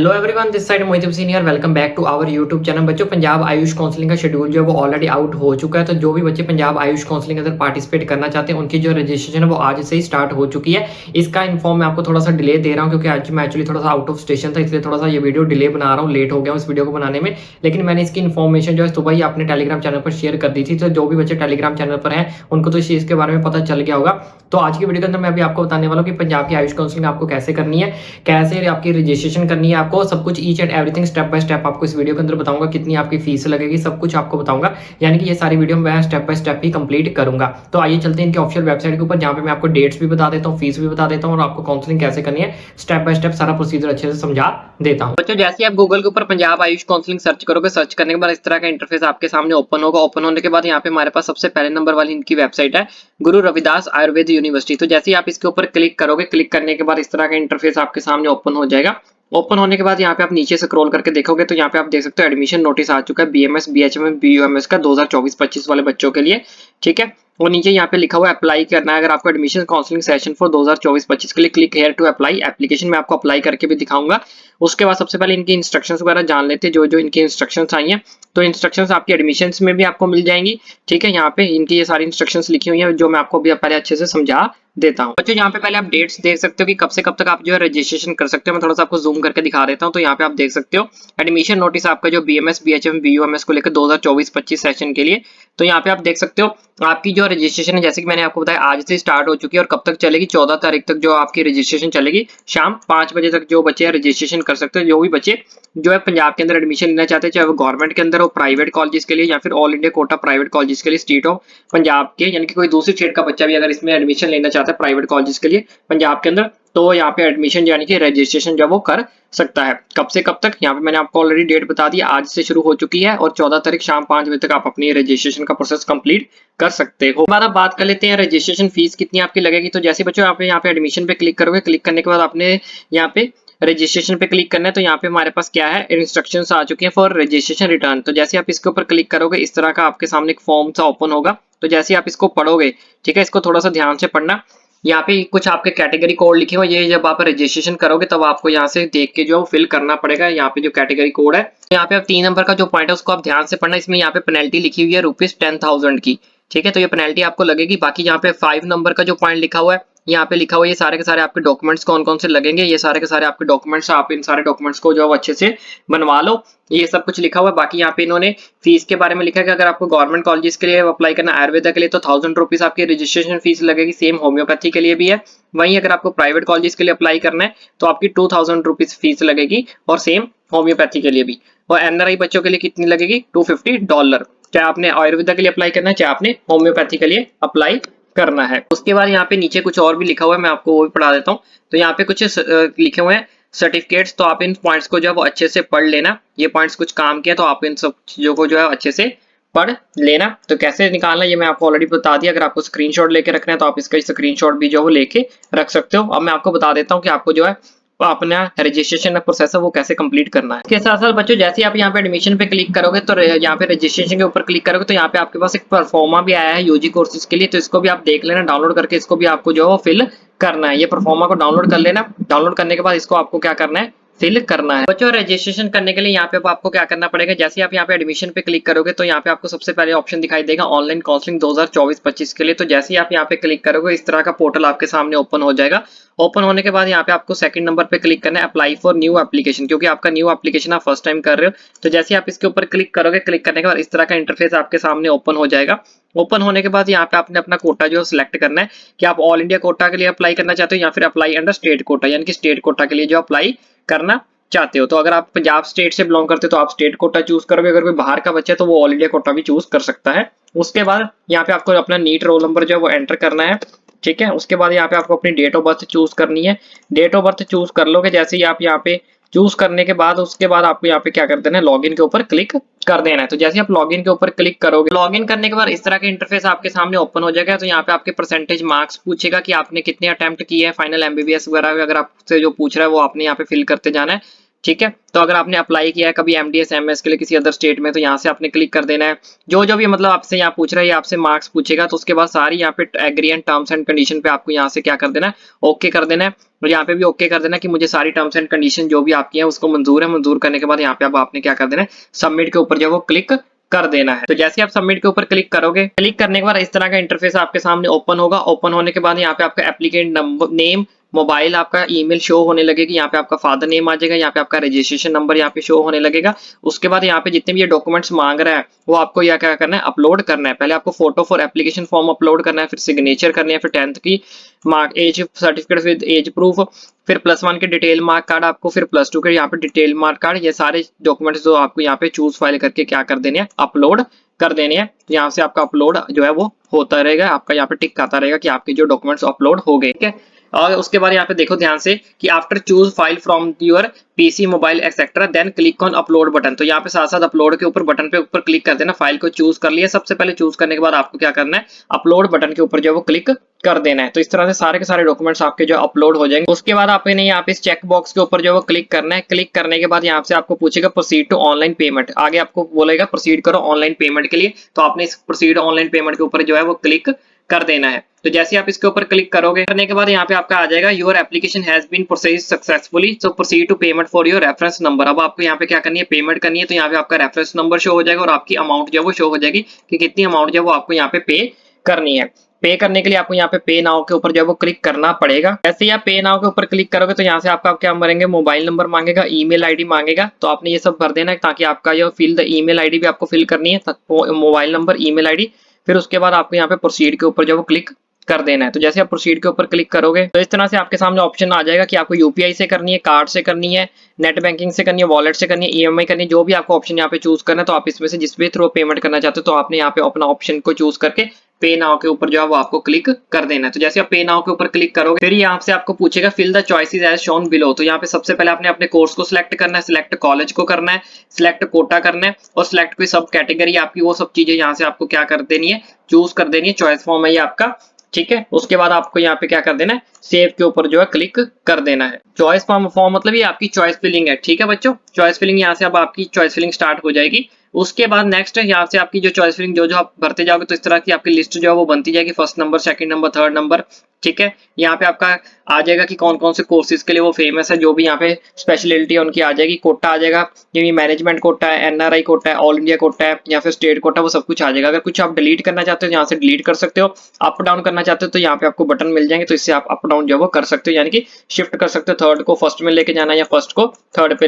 Hello everyone, this side Mohit Hussain here. Welcome back to our YouTube channel. बच्चों, Punjab AYUSH counselling का schedule जो है वो ऑलरेडी आउट हो चुका है। तो जो भी बच्चे पंजाब आयुष काउंसलिंग के अंदर पार्टिसिपेट करना चाहते हैं उनकी जो रजिस्ट्रेशन है वो आज से ही स्टार्ट हो चुकी है। इसका इन्फॉर्म मैं आपको थोड़ा सा डिले दे रहा हूँ क्योंकि आज मैं एक्चुअली थोड़ा सा आउट ऑफ स्टेशन था, इसलिए थोड़ा सा ये वीडियो डिले बना रहा हूँ, लेट हो गया हूँ इस वीडियो को बनाने में। लेकिन मैंने इसकी इन्फॉर्मेशन जो है सुबह ही अपने टेलीग्राम चैनल पर शेयर कर दी थी। तो जो भी बच्चे टेलीग्राम चैनल पर हैं उनको तो इस चीज़ के बारे में पता चल गया होगा। तो आज की वीडियो के अंदर मैं अभी आपको बताने वाला हूँ कि पंजाब की आयुष काउंसलिंग आपको कैसे करनी है, कैसे आपकी रजिस्ट्रेशन करनी है, आपको सब कुछ each and everything step by step आपको इस वीडियो के अंदर बताऊंगा। कितनी आपकी फीस लगेगी सब कुछ आपको बताऊंगा, यानी कि ये सारी वीडियो मैं step by step he complete करूंगा। तो आइए चलते हैं इनके ऑफिशियल वेबसाइट के ऊपर, जहां पे मैं आपको डेट्स भी बता देता हूँ, फीस भी बता देता हूँ और आपको काउंसलिंग कैसे करनी है स्टेप बाय स्टेप सारा प्रोसीजर अच्छे से समझा देता हूँ। बच्चों, जैसे आप गूगल के ऊपर पंजाब आयुष काउंसलिंग सर्च करोगे, सर्च करने के बाद इस तरह का इंटरफेस आपके सामने ओपन होगा। ओपन होने के बाद यहाँ पे हमारे पास सबसे पहले नंबर वाली इनकी वेबसाइट है, गुरु रविदास आयुर्वेद यूनिवर्सिटी। तो जैसे ही आप इसके ऊपर क्लिक करोगे, क्लिक करने के बाद इस तरह का इंटरफेस आपके सामने ओपन हो जाएगा। ओपन होने के बाद यहाँ पे आप नीचे स्क्रॉल करके देखोगे तो यहाँ पे आप देख सकते हो एडमिशन नोटिस आ चुका है बीएमएस बीएचएमएस बीयूएमएस का 2024-25 वाले बच्चों के लिए। ठीक है, और नीचे यहाँ पे लिखा हुआ है अप्लाई करना है। अगर आपको एडमिशन काउंसलिंग सेशन फॉर 2024-25 के लिए click here to apply application में आपको अप्लाई करके भी दिखाऊंगा। उसके बाद सबसे पहले इनकी इंस्ट्रक्शंस वगैरह जान लेते हैं, जो जो इनकी इंस्ट्रक्शंस आई हैं। तो इंस्ट्रक्शंस आपकी एडमिशंस में भी आपको मिल जाएंगी। ठीक है, यहाँ पे इनकी ये सारी इंस्ट्रक्शंस लिखी हुई हैं जो मैं आपको भी पहले अच्छे से समझा देता हूँ। बच्चों, यहाँ पे पहले आप डेट्स देख सकते हो कि कब से कब तक आप जो है रजिस्ट्रेशन कर सकते हो। मैं थोड़ा सा आपको जूम करके दिखा देता हूँ। तो यहाँ पे आप देख सकते हो एडमिशन नोटिस आपका जो बीएमएस बीएचएम बीयूएमएस को लेकर 2024-25 सेशन के लिए। तो यहाँ पे आप देख सकते हो आपकी जो रजिस्ट्रेशन है, जैसे कि मैंने आपको बताया, आज से स्टार्ट हो चुकी है और कब तक चलेगी, 14 तारीख तक जो आपकी रजिस्ट्रेशन चलेगी। शाम 5 बजे तक जो बच्चे रजिस्ट्रेशन कर सकते हो। जो भी बच्चे जो है पंजाब के अंदर एडमिशन लेना चाहते हैं, चाहे वो गवर्नमेंट के अंदर हो, प्राइवेट कॉलेजेस के लिए या फिर all India quota private colleges के लिए, स्टेट ऑफ पंजाब के, यानी कि कोई दूसरी स्टेट का बच्चा भी अगर इसमें एडमिशन लेना चाहता है प्राइवेट कॉलेजेस के लिए पंजाब के अंदर, तो यहाँ पे एडमिशन यानी कि रजिस्ट्रेशन जो वो कर सकता है। कब से कब तक, यहाँ पे मैंने आपको ऑलरेडी डेट बता दी, आज से शुरू हो चुकी है और 14 तारीख शाम 5 बजे तक आप अपनी रजिस्ट्रेशन का प्रोसेस कंप्लीट कर सकते हो। बाद आप बात कर लेते हैं रजिस्ट्रेशन फीस कितनी आपकी लगेगी। तो जैसे बच्चों आप यहाँ पे एडमिशन पे क्लिक करोगे, क्लिक करने के बाद आपने यहाँ पे रजिस्ट्रेशन पे क्लिक करना है। तो यहाँ पे हमारे पास क्या है, इंस्ट्रक्शंस आ चुके हैं फॉर रजिस्ट्रेशन रिटर्न। तो जैसे आप इसके ऊपर क्लिक करोगे, इस तरह का आपके सामने एक फॉर्म सा ओपन होगा। तो जैसे आप इसको पढ़ोगे, ठीक है, इसको थोड़ा सा ध्यान से पढ़ना। यहाँ पे कुछ आपके कैटेगरी कोड लिखे हुए, ये जब आप रजिस्ट्रेशन करोगे तब आपको यहाँ से देख के जो फिल करना पड़ेगा। यहाँ पे जो कैटेगरी कोड है, यहाँ पे आप 3 नंबर का जो पॉइंट है उसको आप ध्यान से पढ़ना। इसमें यहाँ पे पेनल्टी लिखी हुई है ₹10,000 की। ठीक है, तो ये पेनल्टी आपको लगेगी। बाकी यहाँ पे 5 नंबर का जो पॉइंट लिखा हुआ है, यहाँ पे लिखा हुआ है ये सारे के सारे आपके डॉक्यूमेंट्स कौन कौन से लगेंगे। ये सारे के सारे आपके डॉक्यूमेंट्स, आप इन सारे डॉक्यूमेंट्स को जो अच्छे से बनवा लो, ये सब कुछ लिखा हुआ है। बाकी यहाँ पे इन्होंने फीस के बारे में लिखा है कि अगर आपको गवर्नमेंट कॉलेजेस के लिए अप्लाई करना है आयुर्वेदा के लिए तो ₹1000 आपकी रजिस्ट्रेशन फीस लगेगी। सेम होम्योपैथी के लिए भी है। वहीं अगर आपको प्राइवेट कॉलेजेस के लिए अप्लाई करना है तो आपकी ₹2000 फीस लगेगी, और सेम होम्योपैथी के लिए भी। और एनआरआई बच्चों के लिए कितनी लगेगी, $250, चाहे आपने आयुर्वेदा के लिए अप्लाई करना है चाहे आपने होम्योपैथी के लिए अप्लाई करना है। उसके बाद यहाँ पे नीचे कुछ और भी लिखा हुआ है, मैं आपको वो भी पढ़ा देता हूँ। तो यहाँ पे कुछ लिखे हुए हैं सर्टिफिकेट्स, तो आप इन पॉइंट्स को जो है वो अच्छे से पढ़ लेना। ये पॉइंट्स कुछ काम किया तो आप इन सब चीजों को जो है अच्छे से पढ़ लेना। तो कैसे निकालना ये मैं आपको ऑलरेडी बता दिया। अगर आपको स्क्रीनशॉट लेके रखना है तो आप इसका स्क्रीनशॉट भी जो है लेके रख सकते हो। अब मैं आपको बता देता हूँ कि आपको जो है अपना रजिस्ट्रेशन प्रोसेस है वो कैसे कंप्लीट करना है। इसके साथ साथ बच्चों, जैसे आप यहाँ पे एडमिशन पे क्लिक करोगे तो यहाँ पे रजिस्ट्रेशन के ऊपर क्लिक करोगे तो यहाँ पे आपके पास एक परफॉर्मा भी आया है यूजी कोर्सेज के लिए। तो इसको भी आप देख लेना, डाउनलोड करके इसको भी आपको जो है फिल करना है। ये परफॉर्मा को डाउनलोड कर लेना। डाउनलोड करने के बाद इसको आपको क्या करना है, फिल करना है। बच्चों, रजिस्ट्रेशन करने के लिए यहाँ पे आपको क्या करना पड़ेगा, जैसे आप यहाँ पे एडमिशन पे क्लिक करोगे तो यहाँ पे आपको सबसे पहले ऑप्शन दिखाई देगा ऑनलाइन काउंसलिंग 2024-25 के लिए। तो जैसे ही आप यहाँ पे क्लिक करोगे, इस तरह का पोर्टल आपके सामने ओपन हो जाएगा। ओपन होने के बाद यहाँ पे आपको सेकंड नंबर पे क्लिक करना है अप्लाई फॉर न्यू एप्लीकेशन, क्योंकि आपका न्यू एप्लीकेशन आप फर्स्ट टाइम कर रहे हो। तो जैसे आप इसके ऊपर क्लिक करोगे, क्लिक करने के बाद इस तरह का इंटरफेस आपके सामने ओपन हो जाएगा। ओपन होने के बाद यहाँ पे आपने अपना कोटा जो सिलेक्ट करना है कि आप ऑल इंडिया कोटा के लिए अप्लाई करना चाहते हो या फिर अप्लाई अंडर स्टेट कोटा, यानी कि स्टेट कोटा के लिए जो अप्लाई करना चाहते हो। तो अगर आप पंजाब स्टेट से बिलोंग करते हो तो आप स्टेट कोटा चूज करोगे। अगर कोई बाहर का बच्चा है तो वो ऑल इंडिया कोटा भी चूज कर सकता है। उसके बाद यहाँ पे आपको अपना नीट रोल नंबर जो है वो एंटर करना है। ठीक है, उसके बाद यहाँ पे आपको अपनी डेट ऑफ बर्थ चूज करनी है। डेट ऑफ बर्थ चूज कर लोगे, जैसे ही आप यहाँ पे चूज करने के बाद उसके बाद आपको यहाँ पे क्या कर देना है, लॉगिन के ऊपर क्लिक कर देना है। तो जैसे आप लॉगिन के ऊपर क्लिक करोगे, लॉगिन करने के बाद इस तरह का इंटरफेस आपके सामने ओपन हो जाएगा। तो यहाँ पे आपके परसेंटेज मार्क्स पूछेगा कि आपने कितने अटेम्प्ट किए हैं फाइनल एमबीबीएस वगैरह। अगर आपसे जो पूछ रहा है वो आपने यहाँ पे फिल करते जाना है। ठीक है। तो अगर आपने अप्लाई किया है कभी एमडीएस एमएस के लिए किसी अदर स्टेट में, तो यहाँ से आपने क्लिक कर देना है। जो भी मतलब आपसे यहाँ पूछ रहा है, आपसे मार्क्स पूछेगा, तो उसके बाद सारी यहाँ पे agree and terms and condition पे आपको यहाँ से क्या कर देना है, ओके कर देना है। और यहाँ पे भी ओके कर देना कि मुझे सारी टर्म्स एंड कंडीशन जो भी आपकी है उसको मंजूर है। मंजूर करने के बाद यहाँ पे अब आपने क्या कर देना है, सबमिट के ऊपर जो वो क्लिक कर देना है। तो जैसे आप सबमिट के ऊपर क्लिक करोगे, क्लिक करने के बाद इस तरह का इंटरफेस आपके सामने ओपन होगा। ओपन होने के बाद यहाँ पे आपका एप्लीकेंट नंबर, नेम, मोबाइल, आपका ईमेल शो होने लगेगी। यहाँ पे आपका फादर नेम आ जाएगा, यहाँ पे आपका रजिस्ट्रेशन नंबर यहाँ पे शो होने लगेगा। उसके बाद यहाँ पे जितने भी ये डॉक्यूमेंट्स मांग रहा है वो आपको यह क्या करना है, अपलोड करना है। पहले आपको photo for application form upload करना है, फिर सिग्नेचर करनी है, फिर 10th की mark age certificate with age proof, फिर +1 के डिटेल मार्क कार्ड आपको, फिर +2 के यहाँ पे डिटेल मार्क कार्ड। ये सारे डॉक्यूमेंट्स जो आपको यहाँ पे चूज फाइल करके क्या कर देने हैं, अपलोड कर देने हैं। यहाँ से आपका अपलोड जो है वो होता रहेगा, आपका यहाँ पे टिक आता रहेगा कि आपके जो डॉक्यूमेंट्स अपलोड हो गए। ठीक है। और उसके बाद यहाँ पे देखो ध्यान से कि after choose file from your PC mobile etcetera then click on upload button. तो यहाँ पे साथ साथ अपलोड के ऊपर बटन पे ऊपर क्लिक कर देना। फाइल को चूज कर लिया, सबसे पहले चूज करने के बाद आपको क्या करना है, अपलोड बटन के ऊपर जो वो क्लिक कर देना है। तो इस तरह से सारे के सारे डॉक्यूमेंट्स आपके जो अपलोड हो जाएंगे। उसके बाद आपने यहाँ पे इस चेक बॉक्स के ऊपर जो वो क्लिक करना है। क्लिक करने के बाद यहाँ से आपको पूछेगा प्रोसीड टू ऑनलाइन पेमेंट, आगे आपको बोलेगा प्रोसीड करो ऑनलाइन पेमेंट के लिए। तो आपने इस प्रोसीड ऑनलाइन पेमेंट के ऊपर जो है वो क्लिक कर देना है। तो जैसे आप इसके ऊपर क्लिक करोगे, करने के बाद यहाँ पे आपका आ जाएगा your application has been processed successfully, so proceed to payment for your reference number. अब आपको यहाँ पे क्या करनी है, पेमेंट करनी है। तो यहाँ पे आपका रेफरेंस नंबर शो हो जाएगा और आपकी अमाउंट जो है वो शो हो जाएगी कि कितनी अमाउंट जो है वो आपको यहाँ पे पे करनी है। पे करने के लिए आपको यहाँ पे पे नाउ के ऊपर जो है वो क्लिक करना पड़ेगा। जैसे ही आप पे नाउ के ऊपर क्लिक करोगे तो यहाँ से आपका क्या मांगेंगे, मोबाइल नंबर मांगेगा, ईमेल आईडी मांगेगा। तो आपने ये सब भर देना है ताकि आपका जो फिल द ईमेल आईडी भी आपको फिल करनी है, मोबाइल नंबर, ईमेल आईडी। फिर उसके बाद आपको यहाँ पे प्रोसीड के ऊपर जो वो क्लिक कर देना है। तो जैसे आप प्रोसीड के ऊपर क्लिक करोगे तो इस तरह से आपके सामने ऑप्शन आ जाएगा कि आपको यूपीआई से करनी है, कार्ड से करनी है, नेट बैंकिंग से करनी है, वॉलेट से करनी है, ईएमआई करनी है, जो भी आपको ऑप्शन यहाँ पे चूज करना है। तो आप इसमें से जिस भी थ्रू पेमेंट करना चाहते हो तो आपने यहाँ पे अपना ऑप्शन को चूज करके पे नाउ के ऊपर जो है वो आपको क्लिक कर देना है। तो जैसे आप पे नाउ के ऊपर क्लिक करोगे फिर यहाँ से आपको पूछेगा fill the choices as shown below. तो यहाँ पे सबसे पहले आपने अपने कोर्स को सिलेक्ट करना है, सिलेक्ट कॉलेज को करना है, सिलेक्ट कोटा करना है और सिलेक्ट कोई सब कैटेगरी आपकी, वो सब चीजें यहाँ से आपको क्या कर देनी है, चूज कर देनी है। चॉइस फॉर्म है ये आपका। ठीक है। उसके बाद आपको यहाँ पे क्या कर देना है, सेव के ऊपर जो है क्लिक कर देना है। चॉइस फॉर्म मतलब ये आपकी चॉइस फिलिंग है। ठीक है बच्चों, चॉइस फिलिंग यहाँ से अब आपकी चॉइस फिलिंग स्टार्ट हो जाएगी। उसके बाद नेक्स्ट है यहाँ से आपकी जो चॉइस फिलिंग जो आप भरते जाओगे तो इस तरह की आपकी लिस्ट जो है वो बनती जाएगी, first number, second number, third number. ठीक है। यहाँ पे आपका आ जाएगा कि कौन कौन से कोर्सेज के लिए वो फेमस है, जो भी यहाँ पे स्पेशलिटी है उनकी आ जाएगी। कोटा आ जाएगा, ये मैनेजमेंट कोटा है, एनआरआई कोटा है, ऑल इंडिया कोटा है या फिर स्टेट कोटा, वो सब कुछ आ जाएगा। अगर कुछ आप डिलीट करना चाहते हो यहाँ से डिलीट कर सकते हो, अप डाउन करना चाहते हो तो यहाँ पे आपको बटन मिल जाएंगे, तो इससे आप अप डाउन जो है वो कर सकते हो, यानी कि शिफ्ट कर सकते हो, थर्ड को फर्स्ट में लेके जाना या फर्स्ट को थर्ड पे।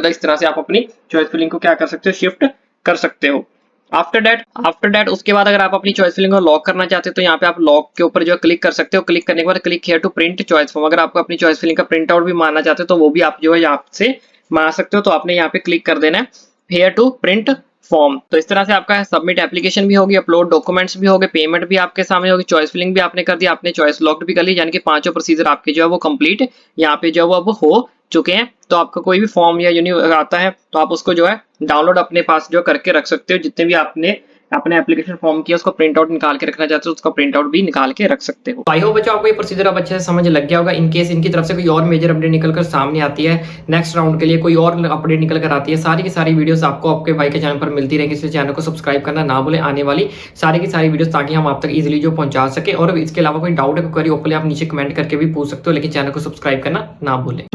इस तरह से आप अपनी चॉइस फिलिंग को क्या कर सकते हो, शिफ्ट कर सकते हो। आफ्टर दैट उसके बाद अगर आप अपनी चॉइस फिलिंग को लॉक करना चाहते हो तो यहाँ पे आप लॉक के ऊपर जो क्लिक कर सकते हो। क्लिक करने के बाद click here to print choice form. अगर आपको अपनी चॉइस फिलिंग का प्रिंट आउट भी मारना चाहते हो तो वो भी आप जो है यहाँ से मार सकते हो। तो आपने यहाँ पे क्लिक कर देना है हियर टू प्रिंट फॉर्म। तो इस तरह से आपका सबमिट एप्लीकेशन भी होगी, अपलोड डॉक्यूमेंट्स भी होंगे, पेमेंट भी आपके सामने होगी, चॉइस फिलिंग भी आपने कर दी, आपने चॉइस लॉक्ड भी कर ली, यानी कि पांचों प्रोसीजर आपके जो है वो कंप्लीट यहाँ पे जो है वो हो चुके हैं। तो आपका कोई भी फॉर्म या यूनिवर्सिटी आता है तो आप उसको जो है डाउनलोड अपने पास जो करके रख सकते हो। जितने भी आपने अपने एप्लीकेशन फॉर्म किया उसको प्रिंट आउट निकाल के रखना चाहते हो उसका प्रिंट आउट भी निकाल के रख सकते हो। आई होप बच्चों आपको ये प्रोसीजर अब अच्छे से समझ लग गया होगा। इन केस इनकी तरफ से कोई और मेजर अपडेट निकलकर सामने आती है, नेक्स्ट राउंड के लिए कोई और अपडेट निकल कर आती है, सारी की सारी वीडियोस आपको आपके भाई के चैनल पर मिलती रहेंगी। इसलिए चैनल को सब्सक्राइब करना ना भूलें, आने वाली सारी की सारी वीडियोस ताकि हम आप तक इजीली जो पहुंचा सके। और इसके अलावा कोई डाउट है, क्वेरी, ओपनली आप नीचे कमेंट करके भी पूछ सकते हो, लेकिन चैनल को सब्सक्राइब करना ना भूलें।